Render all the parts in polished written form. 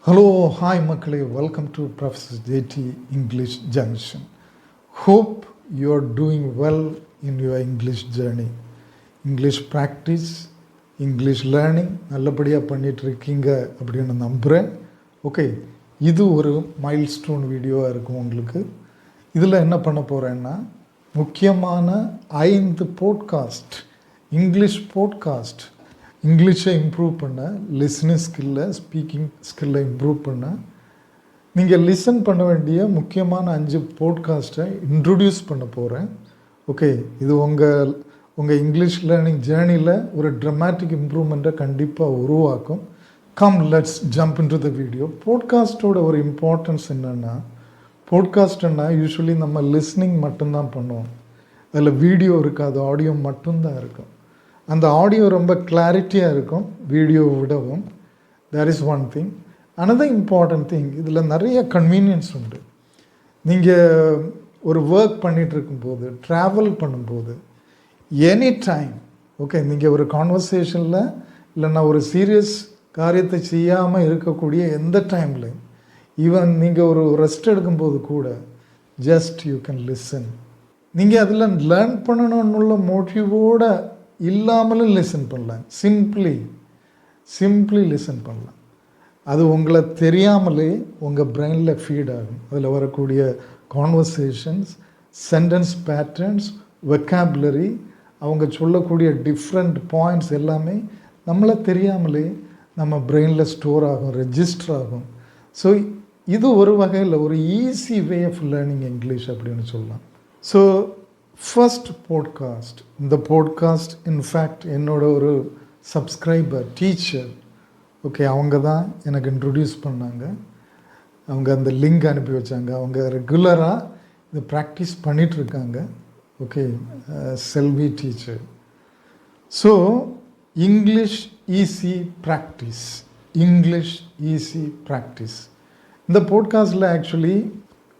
Hello, hi Makale, welcome to Professor JT English Junction. Hope you are doing well in your English journey. English practice, English learning நல்லபடியாக பண்ணிட்டு இருக்கீங்க அப்படின்னு நம்புகிறேன். Okay, இது ஒரு milestone வீடியோவாக இருக்கும் உங்களுக்கு. இதில் என்ன பண்ண போகிறேன்னா, முக்கியமான 5 போட்காஸ்ட், இங்கிலீஷ் போட்காஸ்ட், இங்கிலீஷை இம்ப்ரூவ் பண்ண, லிஸ்னிங் ஸ்கில்லை, ஸ்பீக்கிங் ஸ்கில்லை இம்ப்ரூவ் பண்ண, நீங்கள் லிசன் பண்ண வேண்டிய முக்கியமான 5 போட்காஸ்ட்டை இன்ட்ரொடியூஸ் பண்ண போகிறேன். ஓகே, இது உங்கள் இங்கிலீஷ் லேர்னிங் ஜேர்னியில் ஒரு ட்ரமாட்டிக் இம்ப்ரூவ்மெண்ட்டை கண்டிப்பாக உருவாக்கும். Come let's jump into the video. போட்காஸ்ட்டோட ஒரு இம்பார்ட்டன்ஸ் என்னென்னா, போட்காஸ்ட்னா யூஸ்வலி நம்ம லிஸ்னிங் மட்டும்தான் பண்ணுவோம். அதில் வீடியோ இருக்காது, ஆடியோ மட்டும்தான் இருக்கும். அந்த ஆடியோ ரொம்ப கிளாரிட்டியாக இருக்கும் வீடியோவை விடவும். There is one thing. Another important thing, இதில் நிறைய கன்வீனியன்ஸ் உண்டு. நீங்கள் ஒரு ஒர்க் பண்ணிகிட்டு இருக்கும்போது, ட்ராவல் பண்ணும்போது, எனி டைம், ஓகே, நீங்கள் ஒரு கான்வர்சேஷனில் இல்லைன்னா ஒரு சீரியஸ் காரியத்தை செய்யாமல் இருக்கக்கூடிய எந்த டைம்லையும், ஈவன் நீங்கள் ஒரு ரெஸ்ட் எடுக்கும்போது கூட, ஜஸ்ட் யூ கேன் லிசன். நீங்கள் அதில் லேர்ன் பண்ணணும்னுள்ள மோட்டிவோடு இல்லாமலும் லிசன் பண்ணலாம். சிம்பிளி லிசன் பண்ணலாம். அது உங்களை தெரியாமலே உங்கள் பிரெயினில் ஃபீட் ஆகும். அதில் வரக்கூடிய கான்வர்சேஷன்ஸ், சென்டென்ஸ் பேட்டர்ன்ஸ், வெக்காபுலரி, அவங்க சொல்லக்கூடிய டிஃப்ரெண்ட் பாயிண்ட்ஸ் எல்லாமே நம்மளை தெரியாமலே நம்ம பிரெயினில் ஸ்டோர் ஆகும், ரெஜிஸ்டர் ஆகும். ஸோ இது ஒரு வகையில் ஒரு easy way of learning English அப்படின்னு சொல்லலாம். ஸோ ஃபர்ஸ்ட் போட்காஸ்ட், இந்த போட்காஸ்ட் இன்ஃபேக்ட் என்னோட ஒரு சப்ஸ்கிரைபர், டீச்சர், ஓகே, அவங்க தான் எனக்கு இன்ட்ரொடியூஸ் பண்ணாங்க. அவங்க அந்த லிங்க் அனுப்பி வச்சாங்க. அவங்க ரெகுலராக இதை ப்ராக்டிஸ் பண்ணிகிட்ருக்காங்க. Okay, Selvi teacher. So English easy practice, English easy practice. இந்த போட்காஸ்ட்டில் ஆக்சுவலி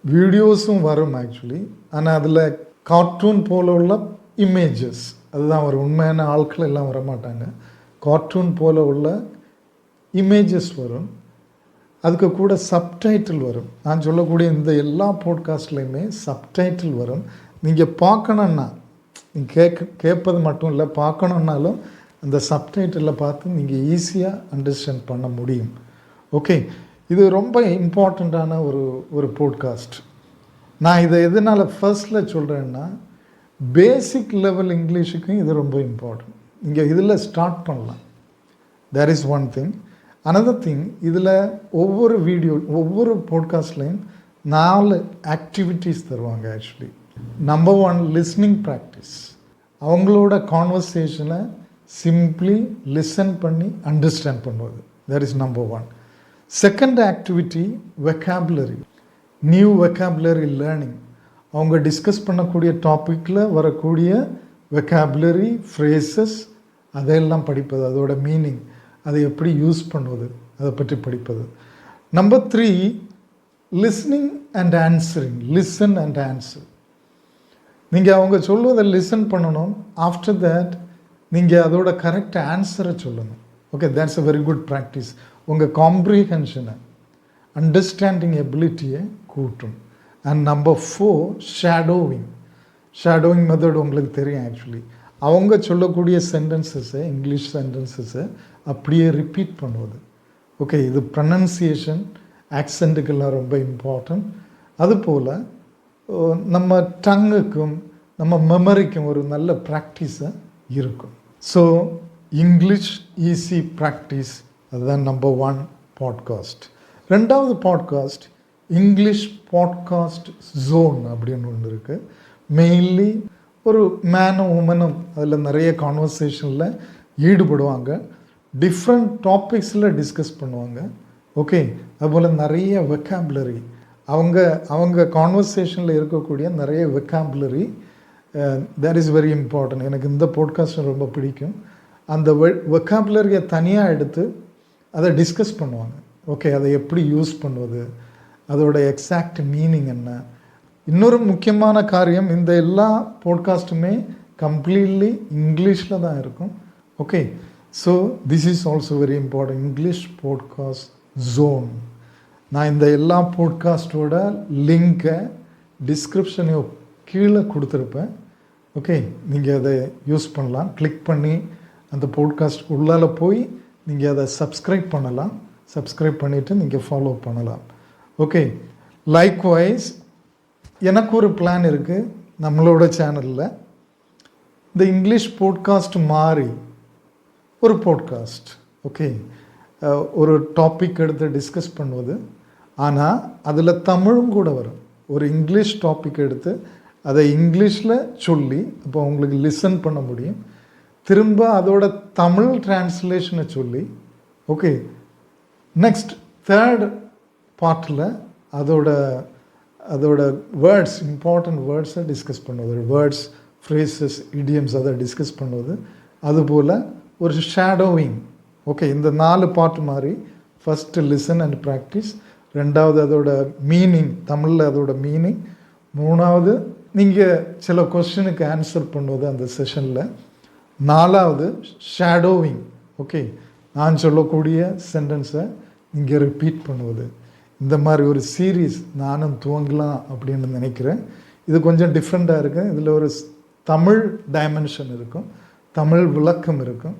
வீடியோஸும் வரும் ஆக்சுவலி. ஆனால் அதில் கார்ட்டூன் போல உள்ள இமேஜஸ், அதுதான் ஒரு உண்மையான ஆட்கள் எல்லாம் வரமாட்டாங்க. கார்ட்டூன் போல உள்ள இமேஜஸ் வரும். அதுக்கு கூட சப்டைட்டில் வரும். நான் சொல்லக்கூடிய இந்த எல்லா போட்காஸ்ட்லேயுமே சப்டைட்டில் வரும். நீங்கள் பார்க்கணுன்னா, நீங்கள் கேட்பது மட்டும் இல்லை, பார்க்கணுன்னாலும் அந்த சப்டைட்டிலில் பார்த்து நீங்கள் ஈஸியாக அண்டர்ஸ்டாண்ட் பண்ண முடியும். ஓகே, இது ரொம்ப இம்பார்ட்டண்ட்டான ஒரு போட்காஸ்ட். நான் இதை எதனால் ஃபர்ஸ்டில் சொல்கிறேன்னா, பேசிக் லெவல் இங்கிலீஷுக்கும் இது ரொம்ப இம்பார்ட்டன்ட். நீங்கள் இதில் ஸ்டார்ட் பண்ணலாம். There is one thing. Another thing, இதில் ஒவ்வொரு போட்காஸ்ட்லேயும் 4 ஆக்டிவிட்டீஸ் தருவாங்க ஆக்சுவலி. Number 1, listening practice. அவங்களோட கான்வர்சேஷனை சிம்பிளி லிசன் பண்ணி அண்டர்ஸ்டாண்ட் பண்ணுவது. That is number 1. Second activity, vocabulary, new vocabulary learning. அவங்க டிஸ்கஸ் பண்ணக்கூடிய டாப்பிக்கில் வரக்கூடிய வெக்காபுலரி, ஃப்ரேசஸ், அதையெல்லாம் படிப்பது, அதோட மீனிங், அதை எப்படி யூஸ் பண்ணுவது, அதை பற்றி படிப்பது. Number 3, listening and answering. Listen and answer. நீங்கள் அவங்க சொல்வதை லிசன் பண்ணணும். ஆஃப்டர் தேட் நீங்கள் அதோட கரெக்ட் ஆன்சரை சொல்லணும். Okay, that's a very good practice. உங்கள் காம்ப்ரிஹென்ஷனை, அண்டர்ஸ்டாண்டிங் எபிலிட்டியை கூட்டும். அண்ட் நம்பர் 4, ஷேடோவிங் மெத்தட் உங்களுக்கு தெரியும் ஆக்சுவலி. அவங்க சொல்லக்கூடிய சென்டென்சஸை, இங்கிலீஷ் சென்டென்சஸை அப்படியே ரிப்பீட் பண்ணுவது. ஓகே, இது ப்ரனன்சியேஷன், ஆக்சென்ட்டுக்கெல்லாம் ரொம்ப இம்பார்ட்டன்ட். அதுபோல் நம்ம டங்குக்கும் நம்ம மெமரிக்கும் ஒரு நல்ல ப்ராக்டிஸாக இருக்கும். ஸோ இங்கிலீஷ் ஈஸி ப்ராக்டிஸ், அதுதான் நம்பர் 1 பாட்காஸ்ட். 2வது பாட்காஸ்ட், இங்கிலீஷ் பாட்காஸ்ட் ஜோன் அப்படின்னு ஒன்று இருக்குது. மெயின்லி ஒரு மேனும் உமனும் அதில் நிறைய கான்வர்சேஷனில் ஈடுபடுவாங்க. டிஃப்ரெண்ட் டாபிக்ஸில் டிஸ்கஸ் பண்ணுவாங்க. ஓகே, அதுபோல் நிறைய வெக்காபுலரி, அவங்க கான்வர்சேஷனில் இருக்கக்கூடிய நிறைய vocabulary, that is very important. எனக்கு இந்த பாட்காஸ்ட் ரொம்ப பிடிக்கும். அந்த வெக்காபுலரியை தனியாக எடுத்து அதை டிஸ்கஸ் பண்ணுவாங்க. ஓகே, அதை எப்படி யூஸ் பண்ணுவது, அதோட எக்ஸாக்ட் மீனிங் என்ன. இன்னொரு முக்கியமான காரியம், இந்த எல்லா போட்காஸ்ட்டுமே கம்ப்ளீட்லி இங்கிலீஷில் தான் இருக்கும். Okay, so this is also very important. English podcast zone. நான் இந்த எல்லா போட்காஸ்ட்டோட லிங்க்கை டிஸ்கிரிப்ஷனையோ கீழே கொடுத்துருப்பேன். ஓகே, நீங்கள் அதை யூஸ் பண்ணலாம். கிளிக் பண்ணி அந்த போட்காஸ்ட் உள்ளால போய் நீங்கள் அதை சப்ஸ்கிரைப் பண்ணலாம். சப்ஸ்கிரைப் பண்ணிவிட்டு நீங்கள் ஃபாலோ பண்ணலாம். ஓகே, லைக்வைஸ் எனக்கு ஒரு பிளான் இருக்குது நம்மளோட சேனலில். இந்த இங்கிலீஷ் போட்காஸ்ட் மாதிரி ஒரு போட்காஸ்ட், ஓகே, ஒரு டாபிக் எடுத்து டிஸ்கஸ் பண்ணுவது, ஆனால் அதில் தமிழும் கூட வரும். ஒரு இங்கிலீஷ் டாபிக் எடுத்து அதை இங்கிலீஷில் சொல்லி அப்போ உங்களுக்கு லிசன் பண்ண முடியும். திரும்ப அதோட தமிழ் டிரான்ஸ்லேஷனை சொல்லி, ஓகே, நெக்ஸ்ட் தேர்ட் பார்ட்டில் அதோட வேர்ட்ஸ், இம்பார்ட்டண்ட் வேர்ட்ஸை டிஸ்கஸ் பண்ணுவது, வேர்ட்ஸ், ஃப்ரேசஸ், இடியம்ஸ் அதை டிஸ்கஸ் பண்ணுவது. அதுபோல் ஒரு ஷேடோவிங். ஓகே, இந்த 4 பார்ட் மாதிரி. ஃபஸ்ட்டு லிசன் அண்ட் ப்ராக்டிஸ், ரெண்டாவது அதோட மீனிங், தமிழில் அதோட மீனிங், மூணாவது நீங்கள் சில கொஸ்டினுக்கு ஆன்சர் பண்ணுவது அந்த செஷனில், நாலாவது ஷேடோவிங். ஓகே, நான் சொல்லக்கூடிய சென்டென்ஸை நீங்கள் ரிப்பீட் பண்ணுவது. இந்த மாதிரி ஒரு சீரீஸ் நானும் துவங்கலாம் அப்படின்னு நினைக்கிறேன். இது கொஞ்சம் டிஃப்ரெண்ட்டாக இருக்குது. இதில் ஒரு தமிழ் டைமென்ஷன் இருக்கும், தமிழ் விளக்கம் இருக்கும்.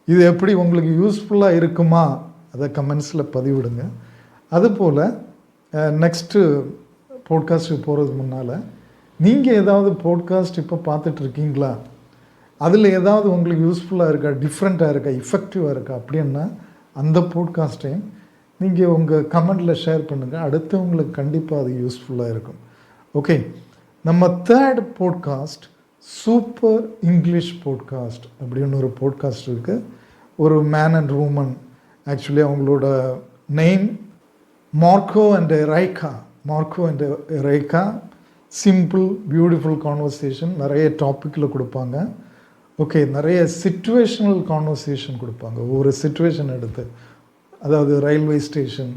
இது எப்படி உங்களுக்கு யூஸ்ஃபுல்லாக இருக்குமா அதை கமெண்ட்ஸில் பதிவிடுங்க. அதுபோல் நெக்ஸ்ட்டு போட்காஸ்ட்டுக்கு போகிறதுக்கு முன்னால் நீங்கள் ஏதாவது போட்காஸ்ட் இப்போ பார்த்துட்ருக்கீங்களா, அதில் ஏதாவது உங்களுக்கு யூஸ்ஃபுல்லாக இருக்கா, டிஃப்ரெண்ட்டாக இருக்கா, இஃபெக்டிவாக இருக்கா அப்படின்னா அந்த போட்காஸ்ட்டையும் நீங்கள் உங்கள் கமெண்டில் ஷேர் பண்ணுங்கள். அடுத்தவங்களுக்கு கண்டிப்பாக அது யூஸ்ஃபுல்லாக இருக்கும். ஓகே, நம்ம third podcast super English podcast அப்படின்னு ஒரு போட்காஸ்ட் இருக்குது. ஒரு மேன் அண்ட் உமன், ஆக்சுவலி அவங்களோட name Marco and Erica. Simple beautiful conversation நிறைய டாப்பிக்கில் கொடுப்பாங்க. ஓகே, நிறைய சிச்சுவேஷனல் கான்வர்சேஷன் கொடுப்பாங்க. ஒவ்வொரு சிச்சுவேஷன் எடுத்து, அதாவது ரயில்வே ஸ்டேஷன்,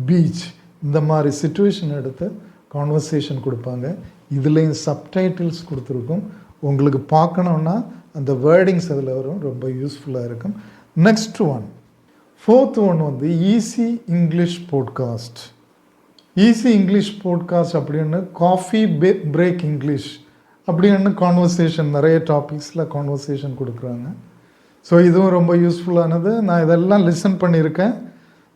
பீச், இந்த மாதிரி சிச்சுவேஷன் எடுத்து கான்வர்சேஷன் கொடுப்பாங்க. இதுலேயும் சப்டைட்டில்ஸ் கொடுத்துருக்கும். உங்களுக்கு பார்க்கணுன்னா அந்த வேர்டிங்ஸ் அதில் வரும், ரொம்ப யூஸ்ஃபுல்லாக இருக்கும். நெக்ஸ்ட் ஒன், ஃபோர்த் ஒன் வந்து easy English podcast. Easy English podcast அப்படின்னு காஃபி பிரேக் இங்கிலீஷ் அப்படின்னு கான்வர்சேஷன், நிறைய டாபிக்ஸில் கான்வர்சேஷன் கொடுக்குறாங்க. ஸோ இதுவும் ரொம்ப யூஸ்ஃபுல்லானது. நான் இதெல்லாம் லிசன் பண்ணியிருக்கேன்.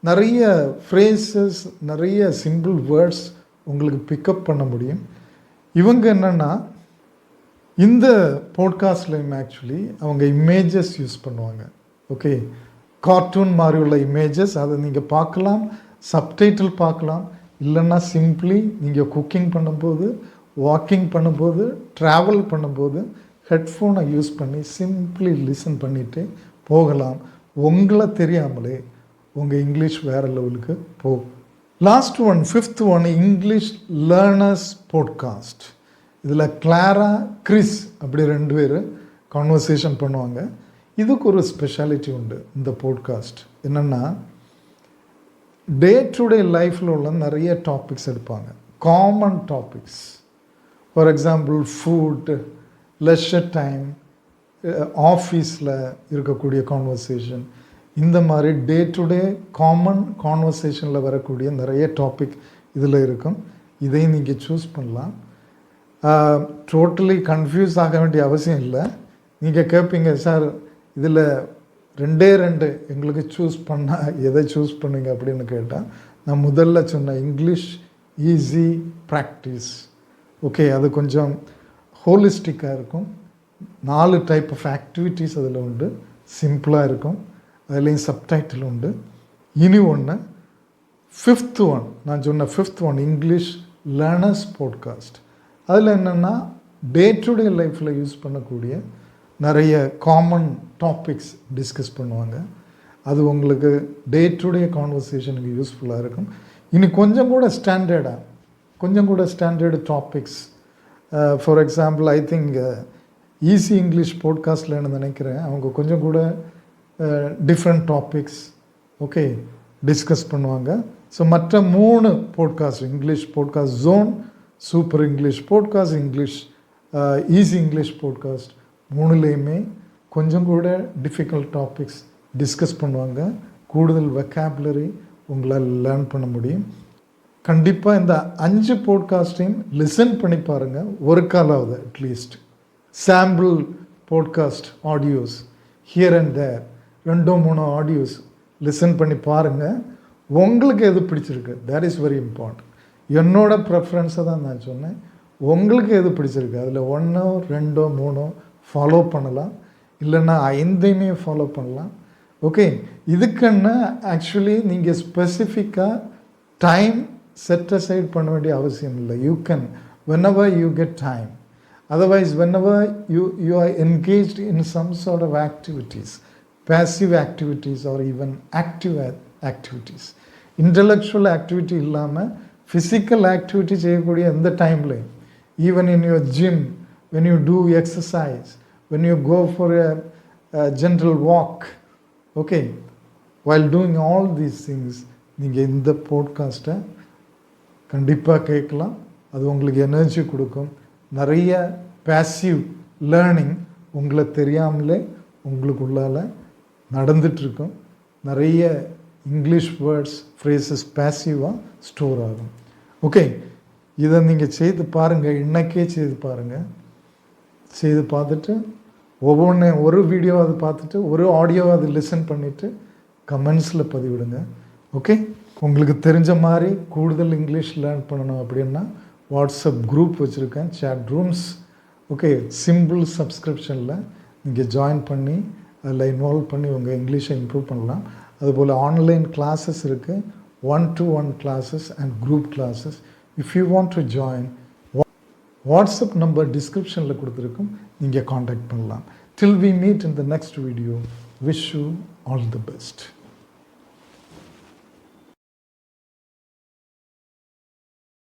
நிறைய ஃப்ரேசஸ், நிறைய சிம்பிள் வேர்ட்ஸ் உங்களுக்கு பிக்கப் பண்ண முடியும். இவங்க என்னென்னா இந்த போட்காஸ்ட்லையும் ஆக்சுவலி அவங்க இமேஜஸ் யூஸ் பண்ணுவாங்க. ஓகே, கார்ட்டூன் மாதிரி உள்ள இமேஜஸ், அதை நீங்கள் பார்க்கலாம், சப்டைட்டில் பார்க்கலாம். இல்லைன்னா சிம்பிளி நீங்கள் குக்கிங் பண்ணும்போது, வாக்கிங் பண்ணும்போது, ட்ராவல் பண்ணும்போது ஹெட்ஃபோனை யூஸ் பண்ணி சிம்பிளி லிசன் பண்ணிவிட்டு போகலாம். உங்களை தெரியாமலே உங்கள் இங்கிலீஷ் வேறு லெவலுக்கு போகும். Last one, fifth one, English learners podcast. இதில் கிளாரா, கிறிஸ் அப்படி 2 பேர் கான்வர்சேஷன் பண்ணுவாங்க. இதுக்கு ஒரு ஸ்பெஷாலிட்டி உண்டு இந்த போட்காஸ்ட். என்னென்னா டே டு டே லைஃப்பில் உள்ள நிறைய டாபிக்ஸ் எடுப்பாங்க, common topics. For example food, leisure time, ஆஃபீஸில் இருக்கக்கூடிய கான்வர்சேஷன், இந்த மாதிரி டே டு டே காமன் கான்வர்சேஷனில் வரக்கூடிய நிறைய டாபிக் இதில் இருக்கும். இதையும் நீங்கள் சூஸ் பண்ணலாம். டோட்டலி கன்ஃபியூஸ் ஆக வேண்டிய அவசியம் இல்லை. நீங்கள் கேட்பீங்க, சார் இதில் 2 எங்களுக்கு சூஸ் பண்ணால் எதை சூஸ் பண்ணுங்க அப்படின்னு கேட்டால், நான் முதல்ல சொன்ன இங்கிலீஷ் ஈஸி ப்ராக்டிஸ். ஓகே, அது கொஞ்சம் ஹோலிஸ்டிக்காக இருக்கும். 4 டைப் ஆஃப் ஆக்டிவிட்டீஸ் அதில் உண்டு. சிம்பிளாக இருக்கும், அதுலேயும் சப்டைட்டில் உண்டு. இனி ஒன்று, ஃபிஃப்த் ஒன், நான் சொன்ன fifth one English learners podcast. அதில் என்னென்னா டே டு டே லைஃப்பில் யூஸ் பண்ணக்கூடிய நிறைய காமன் டாபிக்ஸ் டிஸ்கஸ் பண்ணுவாங்க. அது உங்களுக்கு டே டு டே கான்வர்சேஷனுக்கு யூஸ்ஃபுல்லாக இருக்கும். இனி கொஞ்சம் கூட standard topics. For example, I think easy English போட்காஸ்ட்டில் என்ன நினைக்கிறேன், அவங்க கொஞ்சம் கூட டிஃப்ரெண்ட் டாபிக்ஸ் ஓகே டிஸ்கஸ் பண்ணுவாங்க. ஸோ மற்ற 3 podcast, English podcast zone, super English podcast, English easy English podcast, 3லேயுமே கொஞ்சம் கூட டிஃபிகல்ட் டாபிக்ஸ் டிஸ்கஸ் பண்ணுவாங்க. கூடுதல் வெக்காபுலரி உங்களால் லேர்ன் பண்ண முடியும். கண்டிப்பாக இந்த 5 போட்காஸ்டையும் லிசன் பண்ணி பாருங்கள், ஒரு காலாவது at least. Sample podcast audios here and there 2-3 audios listen பண்ணி பாருங்கள். உங்களுக்கு எது பிடிச்சிருக்கு, தேட் இஸ் வெரி இம்பார்ட்டன்ட். என்னோட ப்ரெஃபரன்ஸை தான் நான் சொன்னேன். உங்களுக்கு எது பிடிச்சிருக்கு அதில் 1, 2, 3 ஃபாலோ பண்ணலாம், இல்லைன்னா 5 ஃபாலோ பண்ணலாம். ஓகே, இதுக்குன்னு ஆக்சுவலி நீங்கள் ஸ்பெசிஃபிக்காக டைம் செட் அசைட் பண்ண வேண்டிய அவசியம் இல்லை. You can whenever you get time. Otherwise, whenever you are engaged in some sort of activities, passive activities or even active activities, intellectual activity இல்லாமல் ஃபிசிக்கல் ஆக்டிவிட்டி செய்யக்கூடிய எந்த டைம்லையும், even in your gym, when you do exercise, when you go for a gentle walk, okay, while doing all these things, நீங்கள் இந்த போட்காஸ்ட்டை கண்டிப்பாக கேட்கலாம். அது உங்களுக்கு எனர்ஜி கொடுக்கும். நிறைய பேசிவ் லேர்னிங் உங்களை தெரியாமலே உங்களுக்குள்ளால் நடந்துகிட்ருக்கும். நிறைய இங்கிலீஷ் வேர்ட்ஸ் ஃப்ரேசஸ் பேசிவாக ஸ்டோர் ஆகும். ஓகே, இதை நீங்கள் செய்து பாருங்கள், இன்றைக்கே செய்து பாருங்கள். செய்து பார்த்துட்டு ஒரு வீடியோவாவது பார்த்துட்டு ஒரு ஆடியோவாவது லிசன் பண்ணிவிட்டு கமெண்ட்ஸில் பதிவிடுங்க. ஓகே, உங்களுக்கு தெரிஞ்ச மாதிரி கூடுதல் இங்கிலீஷ் லேர்ன் பண்ணணும் அப்படின்னா வாட்ஸ்அப் குரூப் வச்சுருக்கேன், சேட் ரூம்ஸ். ஓகே, சிம்பிள் சப்ஸ்கிரிப்ஷனில் நீங்கள் ஜாயின் பண்ணி அதில் இன்வால்வ் பண்ணி உங்கள் இங்கிலீஷை இம்ப்ரூவ் பண்ணலாம். அதுபோல் ஆன்லைன் கிளாஸஸ் இருக்குது, 1-to-1 classes and group classes. If you want to join, WhatsApp number டிஸ்கிரிப்ஷனில் கொடுத்துருக்கோம், நீங்கள் காண்டாக்ட் பண்ணலாம். Till we meet in the next video, wish you all the best.